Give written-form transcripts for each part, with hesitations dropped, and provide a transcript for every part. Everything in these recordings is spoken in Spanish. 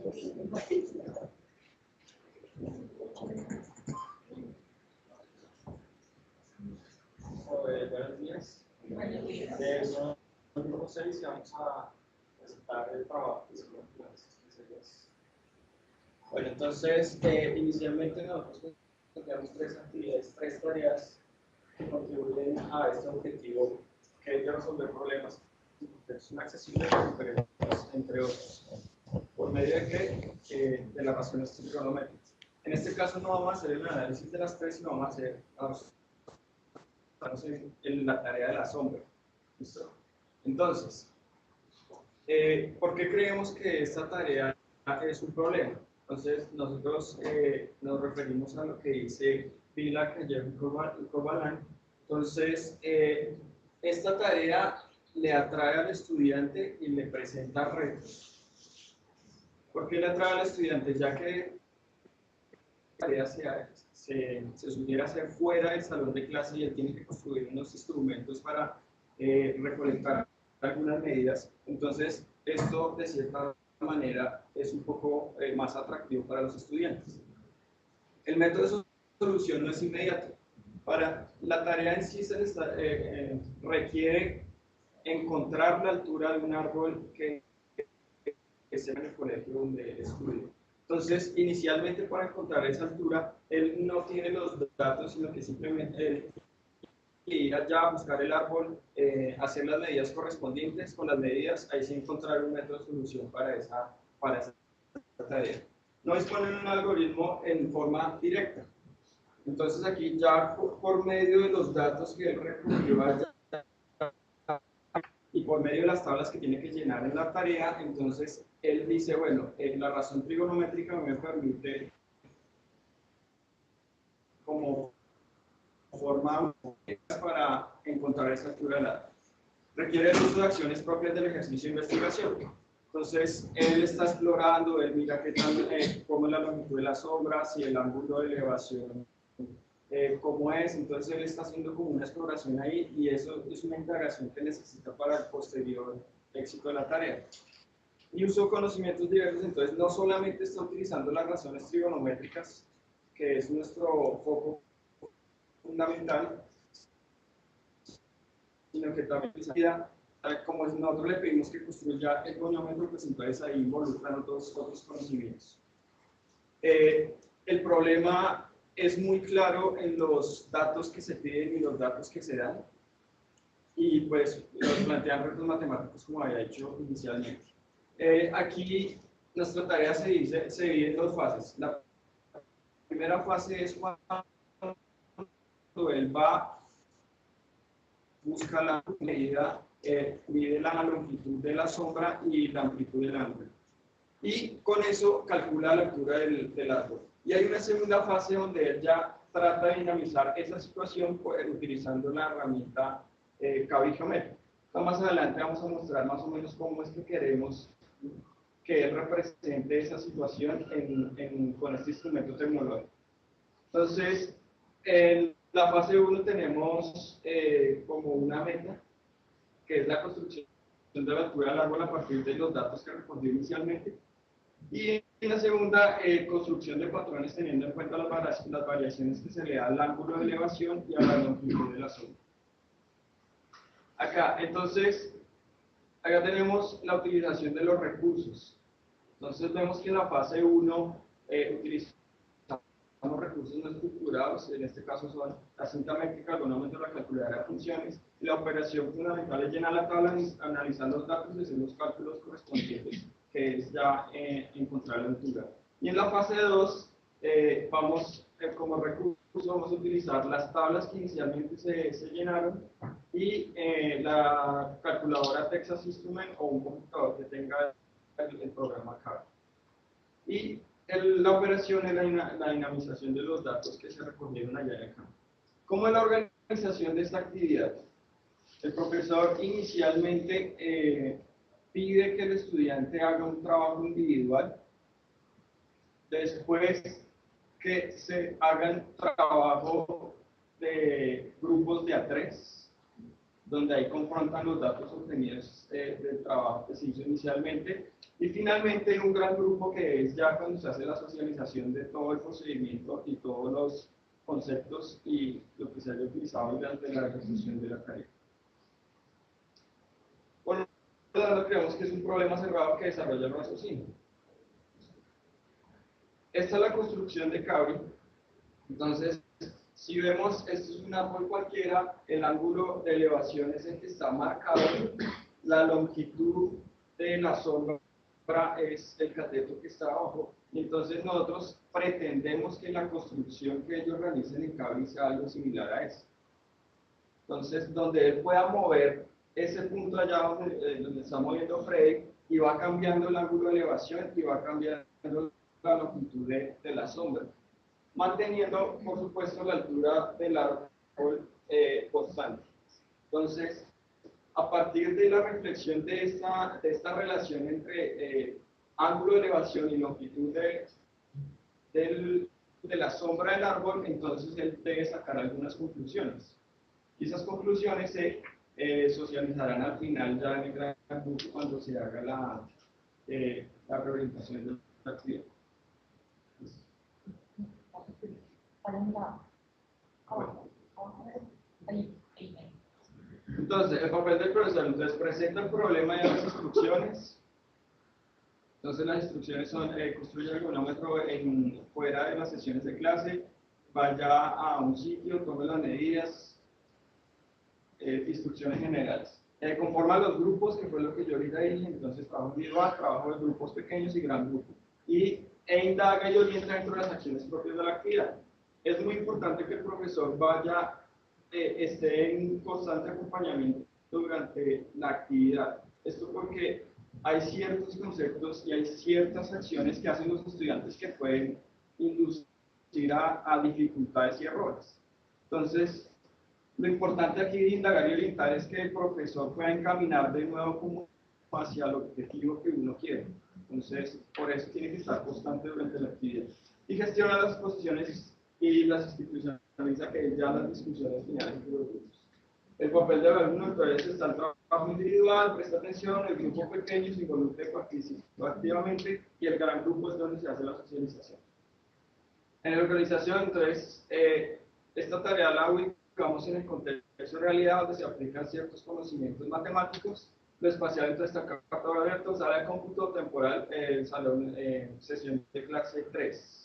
Buenos días. Son el grupo 6 y vamos a presentar el trabajo que hicimos en las especialidades. Bueno, entonces, inicialmente nosotros tenemos tres actividades, tres tareas que contribuyen a este objetivo, que es de resolver problemas accesibles entre otros. ¿Por medio de qué? De las razones trigonométricas. En este caso no vamos a hacer el análisis de las tres, sino vamos a hacer en la tarea de la sombra. ¿Listo? Entonces, ¿por qué creemos que esta tarea es un problema? Entonces, nosotros nos referimos a lo que dice Villak y Corbalán. Entonces, esta tarea le atrae al estudiante y le presenta retos. ¿Por qué le atrae al estudiante? Ya que la tarea se sugiere hacer fuera del salón de clase y él tiene que construir unos instrumentos para recolectar algunas medidas. Entonces, esto de cierta manera es un poco más atractivo para los estudiantes. El método de solución no es inmediato. Para la tarea en sí requiere encontrar la altura de un árbol que sea en el colegio donde él estudia. Entonces, inicialmente para encontrar esa altura, él no tiene los datos, sino que simplemente él ir allá a buscar el árbol, hacer las medidas correspondientes. Con las medidas, ahí sí encontrar un método de solución para esa tarea. No disponen un algoritmo en forma directa. Entonces aquí ya por medio de los datos que él recogió allá y por medio de las tablas que tiene que llenar en la tarea, entonces él dice, bueno, la razón trigonométrica me permite como forma para encontrar esa altura del árbol. Requiere el uso de acciones propias del ejercicio de investigación. Entonces, él está explorando, él mira qué tal, cómo es la longitud de la sombra, si el ángulo de elevación, cómo es. Entonces, él está haciendo como una exploración ahí y eso es una indagación que necesita para el posterior éxito de la tarea. Y usó conocimientos diversos, entonces no solamente está utilizando las razones trigonométricas, que es nuestro foco fundamental, sino que también como nosotros le pedimos que construya el gonómetro, pues entonces ahí involucran otros conocimientos. El problema es muy claro en los datos que se piden y los datos que se dan, y pues los plantean retos matemáticos como había hecho inicialmente. Aquí nuestra tarea se divide en dos fases. La primera fase es cuando él va, busca la medida, mide la longitud de la sombra y la amplitud del ángulo. Y con eso calcula la altura del árbol. Y hay una segunda fase donde él ya trata de dinamizar esa situación utilizando la herramienta Kabi-Geometry. Más adelante vamos a mostrar más o menos cómo es que queremos que él represente esa situación con este instrumento tecnológico. Entonces, en la fase 1 tenemos como una meta, que es la construcción de la altura del árbol a partir de los datos que recogió inicialmente. Y en la segunda, construcción de patrones teniendo en cuenta las variaciones que se le da al ángulo de elevación y a la longitud de la sombra. Acá, entonces, acá tenemos la utilización de los recursos. Entonces vemos que en la fase 1 utilizamos recursos no estructurados, en este caso son la cinta métrica, el gonómetro, la calculadora de funciones, y la operación fundamental es llenar la tabla, analizar los datos y hacer los cálculos correspondientes, que es ya encontrar la altura. Y en la fase 2 vamos, como recurso, vamos a utilizar las tablas que inicialmente se llenaron y la calculadora Texas Instrument o un computador que tenga el programa CAD. Y la operación es la dinamización de los datos que se recogieron allá y acá. ¿Cómo es la organización de esta actividad? El profesor inicialmente pide que el estudiante haga un trabajo individual, después que se hagan trabajo de grupos de A3, donde ahí confrontan los datos obtenidos del trabajo que se hizo inicialmente. Y finalmente en un gran grupo que es ya cuando se hace la socialización de todo el procedimiento y todos los conceptos y lo que se haya utilizado durante la ejecución de la tarea. Por lo tanto, creemos que es un problema cerrado que desarrolla el raciocinio. Esta es la construcción de Cabri. Entonces, si vemos, esto es un árbol cualquiera, el ángulo de elevación es el que está marcado, la longitud de la sombra es el cateto que está abajo, y entonces nosotros pretendemos que la construcción que ellos realicen en Cabri sea algo similar a eso. Entonces, donde él pueda mover ese punto allá donde está moviendo Freddy, y va cambiando el ángulo de elevación y va cambiando la longitud de la sombra, manteniendo, por supuesto, la altura del árbol constante. Entonces, a partir de la reflexión de esta relación entre ángulo de elevación y longitud de la sombra del árbol, entonces él debe sacar algunas conclusiones. Y esas conclusiones se socializarán al final ya en el gran grupo cuando se haga la reorientación de la actividad. Entonces, el papel del profesor, entonces presenta el problema y las instrucciones. Entonces, las instrucciones son, construye el ergonómetro fuera de las sesiones de clase, vaya a un sitio, tome las medidas, instrucciones generales. Conforma los grupos, que fue lo que yo ahorita dije, entonces trabajo individual, trabajo de grupos pequeños y gran grupo. Indaga y orienta dentro de las acciones propias de la actividad. Es muy importante que el profesor esté en constante acompañamiento durante la actividad. Esto porque hay ciertos conceptos y hay ciertas acciones que hacen los estudiantes que pueden inducir a dificultades y errores. Entonces, lo importante aquí de indagar y orientar es que el profesor pueda encaminar de nuevo como hacia el objetivo que uno quiere. Entonces, por eso tiene que estar constante durante la actividad. Y gestiona las posiciones y las institucionaliza que ya las discusiones finales entre los grupos. El papel del alumno entonces está el trabajo individual, presta atención, el grupo pequeño se involucra y participa activamente, y el gran grupo es donde se hace la socialización. En la organización, entonces, esta tarea la ubicamos en el contexto de realidad donde se aplican ciertos conocimientos matemáticos. Lo espacial entonces está acá abierto, sala de cómputo temporal, salón, sesión de clase 3.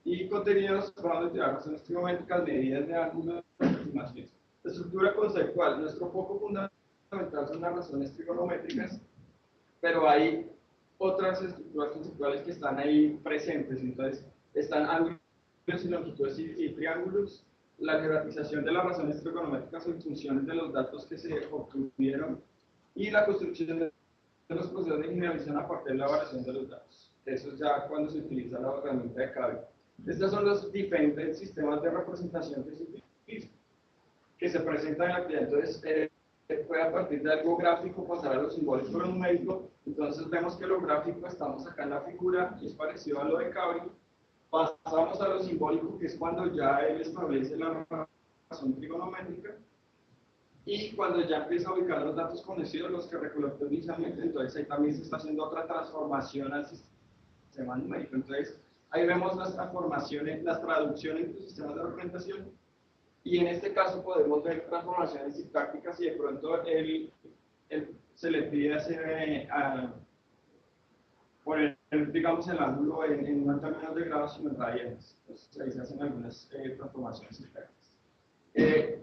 Y contenidos, vamos a tirar razones trigonométricas, medidas de ángulo, aproximaciones. Estructura conceptual, nuestro foco fundamental son las razones trigonométricas, pero hay otras estructuras conceptuales que están ahí presentes. Entonces, están ángulos y longitudes y triángulos, la jerarquización de las razones trigonométricas en funciones de los datos que se obtuvieron, y la construcción de los procesos de generalización a partir de la variación de los datos. Eso es ya cuando se utiliza la herramienta de Cabri. Estos son los diferentes sistemas de representación que se utilizan, que se presentan en la actividad. Entonces, puede a partir de algo gráfico pasar a lo simbólico o numérico. Entonces, vemos que lo gráfico, estamos acá en la figura, y es parecido a lo de Cabri. Pasamos a lo simbólico, que es cuando ya él establece la razón trigonométrica. Y cuando ya empieza a ubicar los datos conocidos, los que recolectó inicialmente, entonces ahí también se está haciendo otra transformación al sistema numérico. Entonces, ahí vemos las transformaciones, las traducciones entre sistemas de representación, y en este caso podemos ver transformaciones sintácticas y de pronto se le pide hacer, poner, digamos, el ángulo en no términos de grados, sino en radianes. Entonces, ahí se hacen algunas transformaciones sintácticas.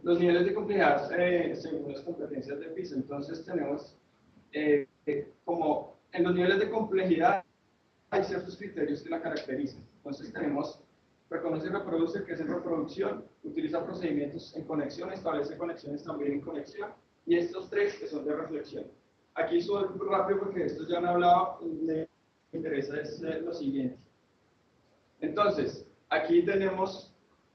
Los niveles de complejidad según las competencias de PISA. Entonces tenemos como en los niveles de complejidad hay ciertos criterios que la caracterizan. Entonces tenemos reconoce y reproduce, que es en reproducción, utiliza procedimientos en conexión, establece conexiones también en conexión, y estos tres que son de reflexión. Aquí subo rápido porque estos ya han hablado, me interesa es lo siguiente. Entonces, aquí tenemos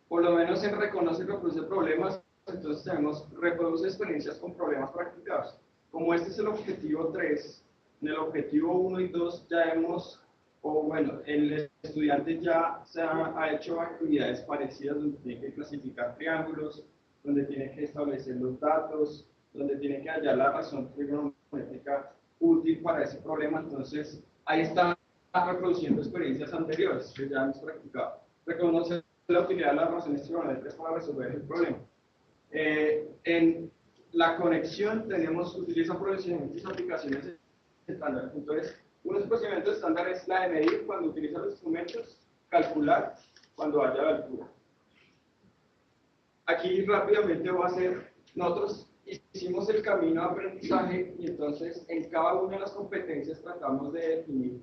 por lo menos en reconoce y reproduce problemas. Entonces tenemos reproduce experiencias con problemas practicados. Como este es el objetivo 3, en el objetivo 1 y 2 ya hemos, o bueno, el estudiante ya ha hecho actividades parecidas donde tiene que clasificar triángulos, donde tiene que establecer los datos, donde tiene que hallar la razón trigonométrica útil para ese problema. Entonces, ahí está reproduciendo experiencias anteriores que ya hemos practicado. Reconoce la utilidad de las razones trigonométricas para resolver el problema. En la conexión utiliza procedimientos y aplicaciones estándar. Entonces, unos procedimientos estándares es la de medir cuando utiliza los instrumentos, calcular cuando haya la altura. Aquí rápidamente voy a hacer, nosotros hicimos el camino de aprendizaje y entonces en cada una de las competencias tratamos de definir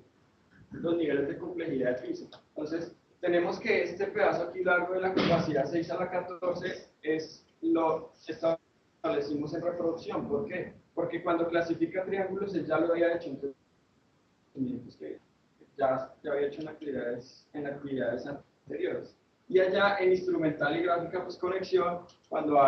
los niveles de complejidad de física. Entonces, tenemos que este pedazo aquí largo de la capacidad 6 a la 14 lo establecimos en reproducción. ¿Por qué? Porque cuando clasifica triángulos, él ya lo había hecho, entonces, que ya había hecho en actividades anteriores. Y allá en instrumental y gráfica, pues conexión, cuando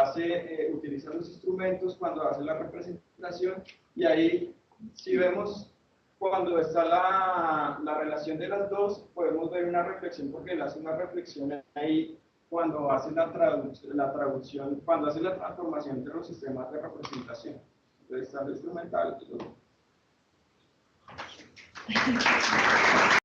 utiliza los instrumentos, cuando hace la representación, y ahí, si vemos, cuando está la relación de las dos, podemos ver una reflexión, porque él hace una reflexión ahí cuando hace la traducción, cuando hace la transformación de los sistemas de representación. Entonces está lo instrumental y lo